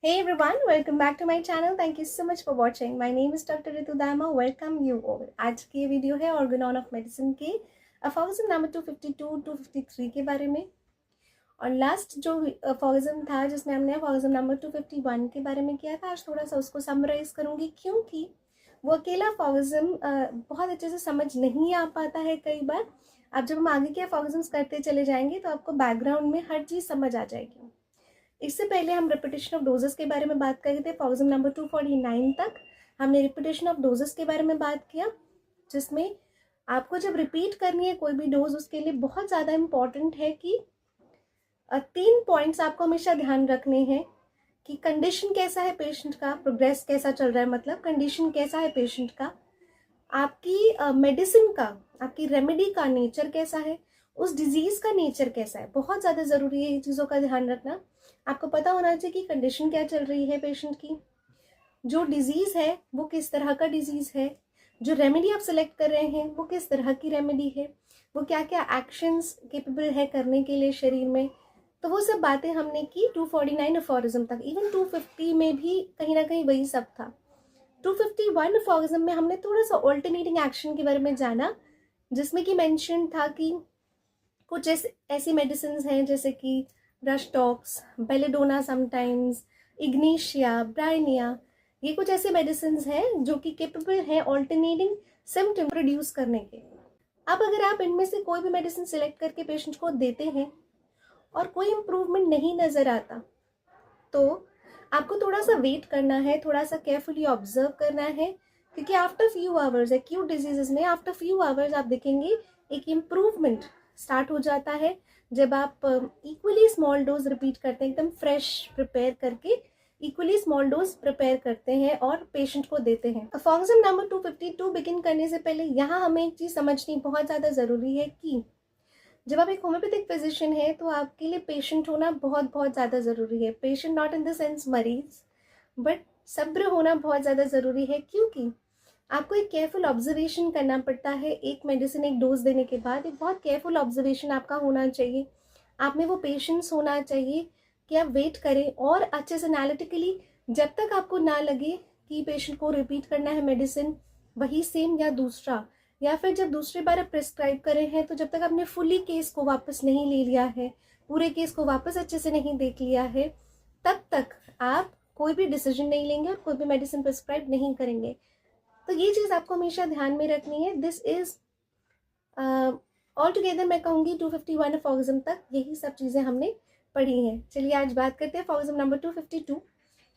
Hey everyone, welcome back to my channel. Thank you so much for watching. My name is Dr. Ritu Daima. Welcome you all. आज की ये video है Organon of medicine के अफॉर्गजम number 252, 253 के बारे में। और लास्ट जो अफॉर्गजम था जिसमें हमने अफॉर्गजम नंबर 251 के बारे में किया था, आज थोड़ा सा उसको समराइज करूँगी क्योंकि वो अकेला अफॉर्गजम बहुत अच्छे से समझ नहीं आ पाता है कई बार। अब जब हम आगे के अफॉर्गजम्स करते चले जाएंगे तो आपको बैकग्राउंड में हर चीज़ समझ आ जाएगी। इससे पहले हम रिपीटेशन ऑफ डोजेस के बारे में बात कर रहे थे। अफॉर्गजम नंबर 249 तक हमने रिपीटेशन ऑफ डोजेस के बारे में बात किया, जिसमें आपको जब रिपीट करनी है कोई भी डोज, उसके लिए बहुत ज़्यादा इम्पॉर्टेंट है कि 3 पॉइंट्स आपको हमेशा ध्यान रखने हैं कि कंडीशन कैसा है पेशेंट का, प्रोग्रेस कैसा चल रहा है, मतलब कंडीशन कैसा है पेशेंट का, आपकी मेडिसिन का, आपकी रेमेडी का नेचर कैसा है, उस डिजीज़ का नेचर कैसा है। बहुत ज़्यादा ज़रूरी है ये चीज़ों का ध्यान रखना। आपको पता होना चाहिए कि कंडीशन क्या चल रही है पेशेंट की, जो डिजीज़ है वो किस तरह का डिजीज़ है, जो रेमेडी आप सेलेक्ट कर रहे हैं वो किस तरह की रेमेडी है, वो क्या क्या एक्शंस केपेबल है करने के लिए शरीर में। तो वो सब बातें हमने की 249 अफॉर्गजम तक। इवन 250 में भी कहीं ना कहीं वही सब था। 251 अफॉर्गजम में हमने थोड़ा सा ऑल्टरनेटिंग एक्शन के बारे में जाना, जिसमें कि मेंशन था कि कुछ ऐसी मेडिसिन हैं जैसे कि रस्टॉक्स, बेलेडोना, समटाइम्स इग्नीशिया, ब्राइनिया, ये कुछ ऐसे मेडिसिन हैं जो कि केपेबल हैं ऑल्टरनेटिंग सिम्टम प्रोड्यूस करने के। अब अगर आप इनमें से कोई भी मेडिसिन सिलेक्ट करके पेशेंट को देते हैं और कोई इम्प्रूवमेंट नहीं नज़र आता, तो आपको थोड़ा सा वेट करना है, थोड़ा सा केयरफुली ऑब्जर्व करना है, क्योंकि after few hours acute diseases में आफ्टर फ्यू आवर्स आप देखेंगे एक इम्प्रूवमेंट स्टार्ट हो जाता है जब आप इक्वली स्मॉल डोज रिपीट करते हैं, एकदम फ्रेश प्रिपेयर करके इक्वली स्मॉल डोज प्रिपेयर करते हैं और पेशेंट को देते हैं। अफॉर्गजम नंबर 252 बिगिन करने से पहले यहाँ हमें एक चीज़ समझनी बहुत ज़्यादा ज़रूरी है कि जब आप एक होम्योपैथिक फिजिशियन है तो आपके लिए पेशेंट होना बहुत बहुत ज़्यादा ज़रूरी है। Patient not in the sense मरीज, बट सब्र होना बहुत ज़्यादा ज़रूरी है, क्योंकि आपको एक केयरफुल ऑब्जर्वेशन करना पड़ता है। एक मेडिसिन एक डोज देने के बाद एक बहुत केयरफुल ऑब्जर्वेशन आपका होना चाहिए। आप में वो पेशेंस होना चाहिए कि आप वेट करें और अच्छे से एनालिटिकली, जब तक आपको ना लगे कि पेशेंट को रिपीट करना है मेडिसिन वही सेम या दूसरा, या फिर जब दूसरी बार आप प्रिस्क्राइब कर रहे हैं तो जब तक आपने फुली केस को वापस नहीं ले लिया है, पूरे केस को वापस अच्छे से नहीं देख लिया है, तब तक आप कोई भी डिसीजन नहीं लेंगे और कोई भी मेडिसिन प्रिस्क्राइब नहीं करेंगे। तो ये चीज़ आपको हमेशा ध्यान में रखनी है। दिस इज ऑल टुगेदर मैं कहूँगी 251 अफॉर्गजम तक यही सब चीज़ें हमने पढ़ी हैं। चलिए आज बात करते हैं अफॉर्गजम नंबर 252,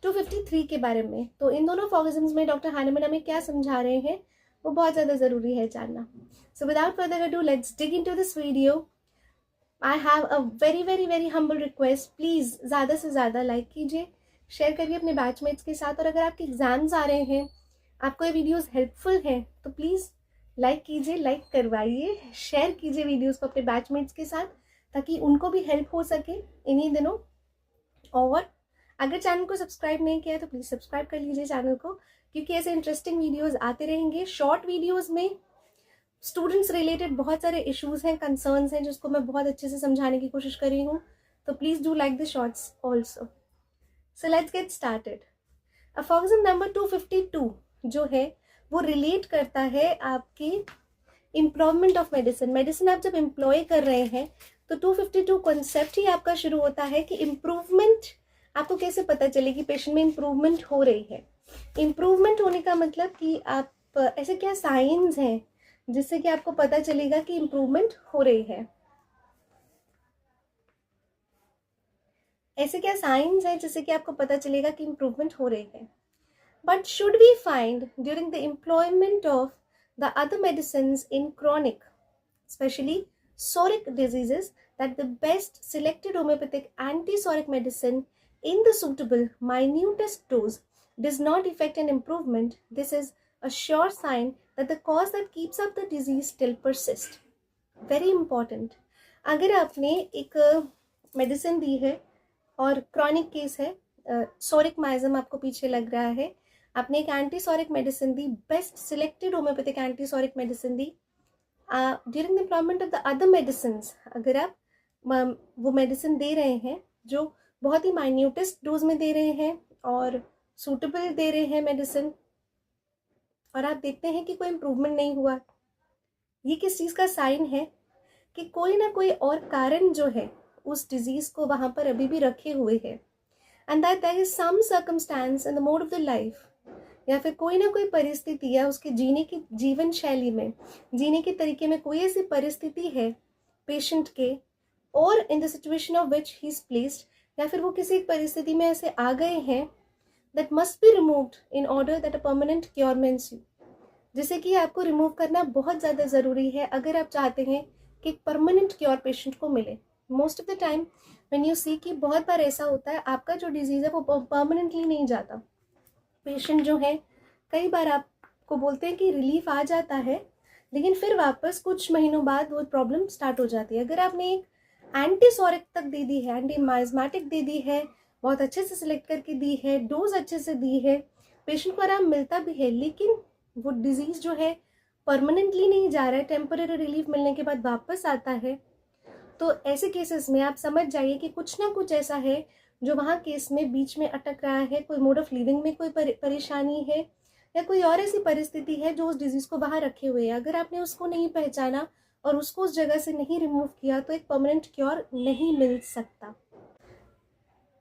253 के बारे में। तो इन दोनों अफॉर्गजम्स में डॉक्टर हानेमन हमें क्या समझा रहे हैं वो बहुत ज़्यादा ज़रूरी है जानना। So without further ado let's dig into this video. I have a very very very humble request, please ज़्यादा से ज़्यादा लाइक कीजिए, शेयर करिए अपने बैचमेट्स के साथ। और अगर आपके एग्जाम्स आ रहे हैं, आपको ये वीडियोस हेल्पफुल हैं, तो प्लीज़ लाइक कीजिए, लाइक करवाइए, शेयर कीजिए वीडियोस को अपने बैचमेट्स के साथ ताकि उनको भी हेल्प हो सके इन्हीं दिनों। और अगर चैनल को सब्सक्राइब नहीं किया है तो प्लीज़ सब्सक्राइब कर लीजिए चैनल को, क्योंकि ऐसे इंटरेस्टिंग वीडियोस आते रहेंगे। शॉर्ट वीडियोस में स्टूडेंट्स रिलेटेड बहुत सारे इश्यूज हैं, कंसर्न्स हैं, जिसको मैं बहुत अच्छे से समझाने की कोशिश कर रही हूँ। तो please do like the shorts also. So let's get started. Aphorism number 252 जो है वो रिलेट करता है आपकी इम्प्रूवमेंट ऑफ मेडिसिन। मेडिसिन आप जब एम्प्लॉय कर रहे हैं तो 252 कॉन्सेप्ट ही आपका शुरू होता है कि इम्प्रूवमेंट आपको कैसे पता चले कि पेशेंट में इम्प्रूवमेंट हो रही है। इम्प्रूवमेंट होने का मतलब कि आप ऐसे क्या साइंस हैं जिससे कि आपको पता चलेगा कि इम्प्रूवमेंट हो रही है। ऐसे क्या साइंस हैं जिससे कि आपको पता चलेगा कि इम्प्रूवमेंट हो रही है। But should we find during the employment of the other medicines in chronic, especially psoriatic diseases, that the best selected homeopathic anti-psoriatic medicine in the suitable minutest dose does not effect an improvement, this is a sure sign that the cause that keeps up the disease still persists. Very important. अगर आपने एक medicine दी है और chronic case है, सोरिक miasm आपको पीछे लग रहा है, आपने एक antipsoric medicine the, best selected homeopathic antipsoric medicine the, during the employment of the other medicine अगर आप वो मेडिसिन दे रहे हैं जो बहुत ही माइन्यूटेस्ट डोज में दे रहे हैं, और सूटेबल दे रहे हैं मेडिसिन, और आप देखते हैं कि कोई इम्प्रूवमेंट नहीं हुआ, ये किस चीज़ का साइन है? कि कोई ना कोई और कारण जो है उस डिजीज़ को वहाँ पर अभी भी रखे हुए है, and that there is some circumstance in the mode of the life, या फिर कोई ना कोई परिस्थिति या उसके जीने की जीवन शैली में, जीने के तरीके में कोई ऐसी परिस्थिति है पेशेंट के, और in the situation of which he is placed, या फिर वो किसी एक परिस्थिति में ऐसे आ गए हैं that must be removed in order that a permanent cure may ensue, जिसे कि आपको रिमूव करना बहुत ज़्यादा ज़रूरी है अगर आप चाहते हैं कि एक परमानेंट क्योर पेशेंट को मिले। Most of the time when you see कि बहुत बार ऐसा होता है आपका जो डिजीज़ है वो परमानेंटली नहीं जाता। पेशेंट जो है कई बार आपको बोलते हैं कि रिलीफ आ जाता है, लेकिन फिर वापस कुछ महीनों बाद वो प्रॉब्लम स्टार्ट हो जाती है। अगर आपने एक एंटीसोरिक तक दे दी है, एंटी माइजमेटिक दे दी है, बहुत अच्छे से सिलेक्ट करके दी है, डोज अच्छे से दी है, पेशेंट को आराम मिलता भी है, लेकिन वो डिजीज़ जो है परमानेंटली नहीं जा रहा है, टेम्पररी रिलीफ मिलने के बाद वापस आता है, तो ऐसे केसेस में आप समझ जाइए कि कुछ ना कुछ ऐसा है जो वहाँ केस में बीच में अटक रहा है। कोई मोड ऑफ लिविंग में कोई परेशानी है, या कोई और ऐसी परिस्थिति है जो उस डिजीज़ को बाहर रखे हुए है। अगर आपने उसको नहीं पहचाना और उसको उस जगह से नहीं रिमूव किया तो एक परमानेंट क्योर नहीं मिल सकता।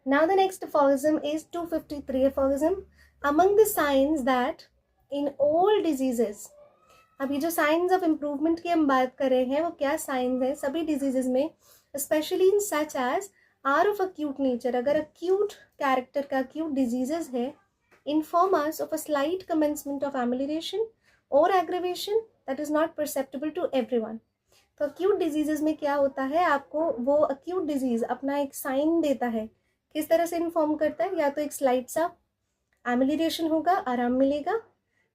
Now the next aphorism is 253 aphorism. Among the signs that in all diseases, अभी जो साइंस ऑफ इम्प्रूवमेंट की हम बात कर रहे हैं वो क्या साइंस है सभी डिजीजेज में, specially in such as are of acute nature, अगर अक्यूट कैरेक्टर का अक्यूट डिजीजेज है, inform us of a slight commencement of amelioration or aggravation that is not perceptible to everyone. तो अक्यूट डिजीजेज में क्या होता है, आपको वो अक्यूट डिजीज अपना एक साइन देता है, किस तरह से इन्फॉर्म करता है, या तो एक स्लाइट सा एमिलिएशन होगा, आराम मिलेगा,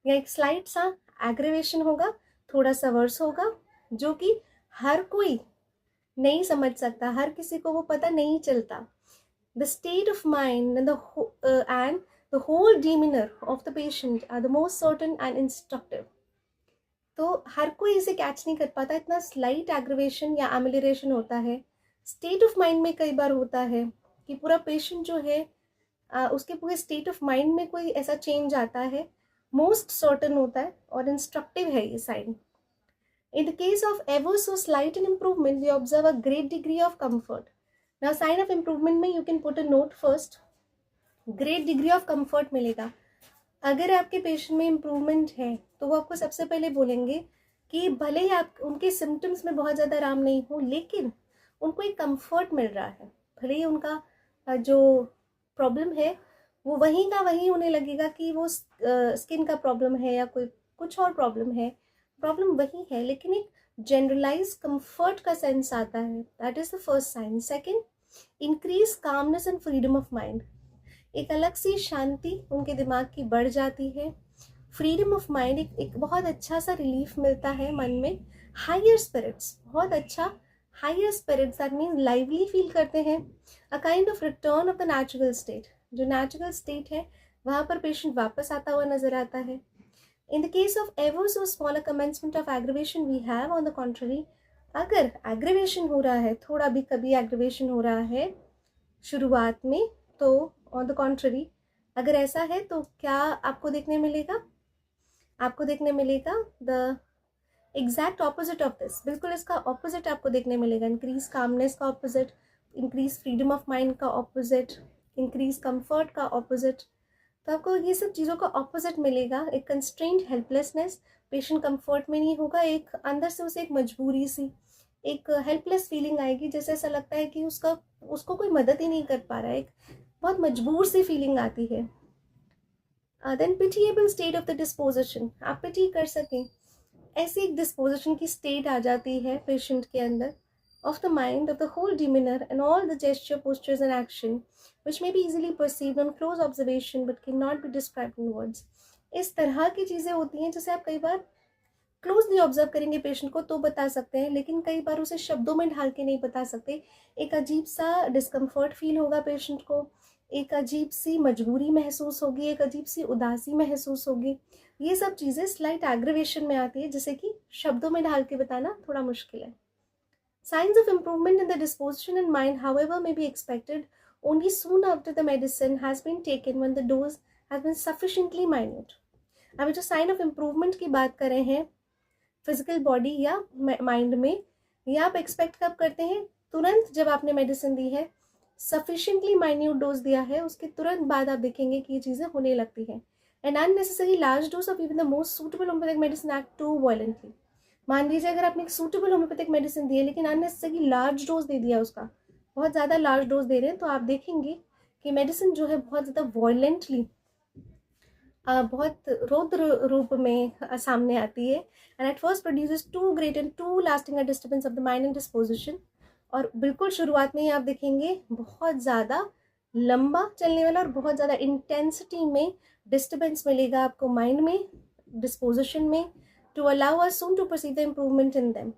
या एक स्लाइट सा एग्रेवेशन होगा, थोड़ा सा वर्स होगा, जो कि हर कोई नहीं समझ सकता, हर किसी को वो पता नहीं चलता। The state of mind and the whole demeanor of the patient are the most certain and instructive. तो हर कोई इसे कैच नहीं कर पाता, इतना स्लाइट एग्रीवेशन या एमिलिएशन होता है। स्टेट ऑफ माइंड में कई बार होता है कि पूरा पेशेंट जो है उसके पूरे स्टेट ऑफ माइंड में कोई ऐसा चेंज आता है, मोस्ट सर्टन होता है और इंस्ट्रक्टिव है ये sign. In the case of ever so slight an improvement we observe a great degree of comfort. Now sign of improvement में you can put a note first, great degree of comfort मिलेगा। अगर आपके patient में improvement है तो वो आपको सबसे पहले बोलेंगे कि भले ही आप उनके सिम्टम्स में बहुत ज़्यादा आराम नहीं हो, लेकिन उनको एक कंफर्ट मिल रहा है। भले ही उनका जो प्रॉब्लम है वो वहीं का वहीं उन्हें लगेगा कि वो स्किन का प्रॉब्लम है या कोई कुछ और प्रॉब्लम है, प्रॉब्लम वही है, लेकिन एक जनरलाइज कंफर्ट का सेंस आता है। That is the first sign. Second, increase calmness and freedom of mind, एक अलग सी शांति उनके दिमाग की बढ़ जाती है। फ्रीडम ऑफ माइंड, एक बहुत अच्छा सा रिलीफ मिलता है मन में। हायर स्पिरिट्स, बहुत अच्छा higher spirits, that mean lively feel करते हैं। A kind of return of the natural state, जो नेचुरल स्टेट है वहाँ पर पेशेंट वापस आता हुआ नजर आता है। In the case of ever so small commencement of aggravation we have on the contrary, अगर एग्रीवेशन हो रहा है, थोड़ा भी कभी एग्रीवेशन हो रहा है शुरुआत में, तो ऑन द कॉन्ट्ररी अगर ऐसा है तो क्या आपको देखने मिलेगा, आपको देखने मिलेगा the exact opposite of this, बिल्कुल इसका ऑपोजिट आपको देखने मिलेगा। इंक्रीज कामनेस का opposite, increase freedom of mind का ऑपोजिट, इंक्रीज कंफर्ट का ऑपोजिट। तो आपको ये सब चीज़ों का ऑपोजिट मिलेगा। एक कंस्ट्रेंट हेल्पलेसनेस, पेशेंट कंफर्ट में नहीं होगा, एक अंदर से उसे एक मजबूरी सी, एक हेल्पलेस फीलिंग आएगी, जैसे ऐसा लगता है कि उसको कोई मदद ही नहीं कर पा रहा है, एक बहुत मजबूर सी फीलिंग आती है। Then pitiable state of the disposition, आप पिटी कर सकें, ऐसी एक डिस्पोजिशन की स्टेट आ जाती है पेशेंट के अंदर, of the mind, of the whole demeanour and all the gesture, postures and action which may be easily perceived on close observation but can not be described in words. इस तरह की चीज़ें होती हैं जैसे आप कई बार क्लोजली ऑब्जर्व करेंगे पेशेंट को तो बता सकते हैं, लेकिन कई बार उसे शब्दों में ढाल के नहीं बता सकते। एक अजीब सा डिस्कम्फर्ट फील होगा पेशेंट को, एक अजीब सी मजबूरी महसूस होगी, एक अजीब सी उदासी महसूस होगी। ये सब चीज़ें स्लाइट एग्रीवेशन में आती है, जिसे कि शब्दों में ढाल के बताना थोड़ा मुश्किल है। Science of improvement in the disposition and mind however may be expected only soon after the medicine has been taken when the dose has been sufficiently minute. अभी जो साइन ऑफ इम्प्रूवमेंट की बात कर रहे हैं फिजिकल बॉडी या mind में, ये आप एक्सपेक्ट कब करते हैं? तुरंत जब आपने मेडिसिन दी है, सफिशिएंटली माइन्यूट डोज दिया है, उसके तुरंत बाद आप देखेंगे कि ये चीज़ें होने लगती हैं. And unnecessary large dose of even the most suitable homeopathic medicine act too violently. मान लीजिए अगर आपने एक सूटेबल होम्योपैथिक मेडिसिन दी है लेकिन अननेसेसरी लार्ज डोज दे दिया, उसका बहुत ज़्यादा लार्ज डोज दे रहे हैं, तो आप देखेंगे कि मेडिसिन जो है बहुत ज़्यादा वायलेंटली, बहुत रौद्र रूप में सामने आती है. And at first produces too great and too lasting a disturbance of the mind and disposition. और बिल्कुल शुरुआत में ही आप देखेंगे बहुत ज़्यादा लंबा चलने वाला और बहुत ज़्यादा इंटेंसिटी में डिस्टर्बेंस मिलेगा आपको माइंड में, डिस्पोजिशन में, to allow us soon to perceive the improvement in them.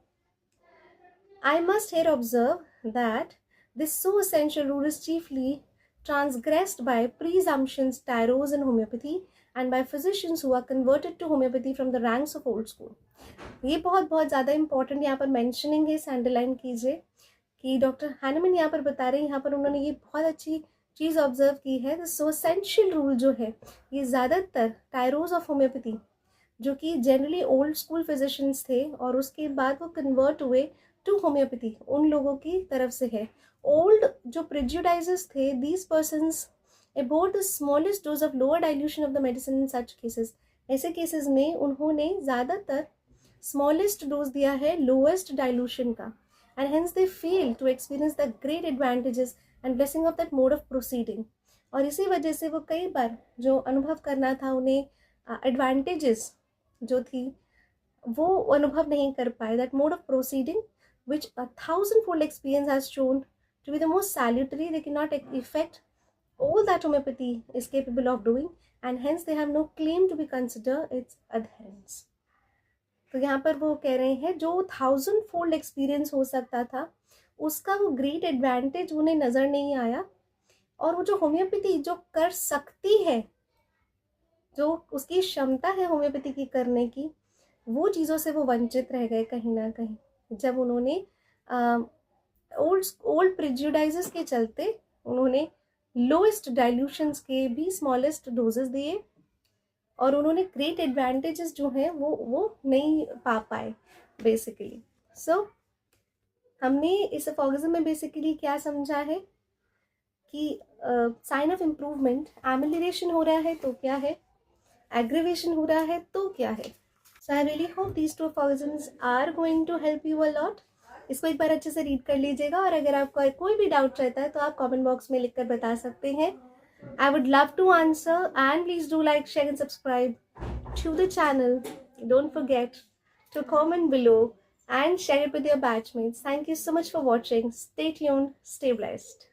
I must here observe that this so essential rule is chiefly transgressed by presumptions tyros in homeopathy and by physicians who are converted to homeopathy from the ranks of old school. ये बहुत ज़्यादा important यहाँ पर mentioning है, underline कीजिए कि doctor Hahnemann यहाँ पर बता रहे हैं, यहाँ पर उन्होंने ये बहुत अच्छी चीज़ ऑब्जर्व की है. तो सो एसेंशियल रूल जो है ये ज़्यादातर टायरोज ऑफ होम्योपैथी, जो कि जनरली ओल्ड स्कूल फिजिशियंस थे और उसके बाद वो कन्वर्ट हुए टू होम्योपैथी, उन लोगों की तरफ से है. ओल्ड जो प्रेजुडाइजेस थे, these persons about the smallest dose of lower dilution of the medicine in such cases. ऐसे केसेस में उन्होंने ज़्यादातर स्मॉलेस्ट डोज दिया है लोएस्ट डाइल्यूशन का, and hence they fail to experience the great advantages and blessing of that mode of proceeding. और इसी वजह से वो कई बार जो अनुभव करना था उन्हें एडवांटेजेस जो थी वो अनुभव नहीं कर पाए. That mode of proceeding which 1,000-fold experience has shown to be the most salutary, they can not effect all that homeopathy is capable of doing, and hence they have no claim to be considered its adherents. तो यहाँ पर वो कह रहे हैं जो 1,000-fold experience हो सकता था उसका वो ग्रेट एडवांटेज उन्हें नज़र नहीं आया, और वो जो होम्योपैथी जो कर सकती है, जो उसकी क्षमता है होम्योपैथी की करने की, वो चीज़ों से वो वंचित रह गए कहीं ना कहीं, जब उन्होंने ओल्ड प्रेजुडाइजेस के चलते उन्होंने लोएस्ट डाइल्यूशंस के भी स्मॉलेस्ट डोजेस दिए और उन्होंने ग्रेट एडवांटेजेस जो हैं वो नहीं पा पाए बेसिकली. सो हमने इस अफॉगिज्म में बेसिकली क्या समझा है कि साइन ऑफ इम्प्रूवमेंट, एमिलिरेशन हो रहा है तो क्या है, एग्रीवेशन हो रहा है तो क्या है. So I really hope these two aphorisms are going to help you a lot. इसको एक बार अच्छे से रीड कर लीजिएगा, और अगर आपको कोई भी डाउट रहता है तो आप कमेंट बॉक्स में लिखकर बता सकते हैं. I would love to answer, and please do like, share and subscribe to the channel. Don't forget to comment below and share it with your batchmates. Thank you so much for watching. Stay tuned, stay blessed.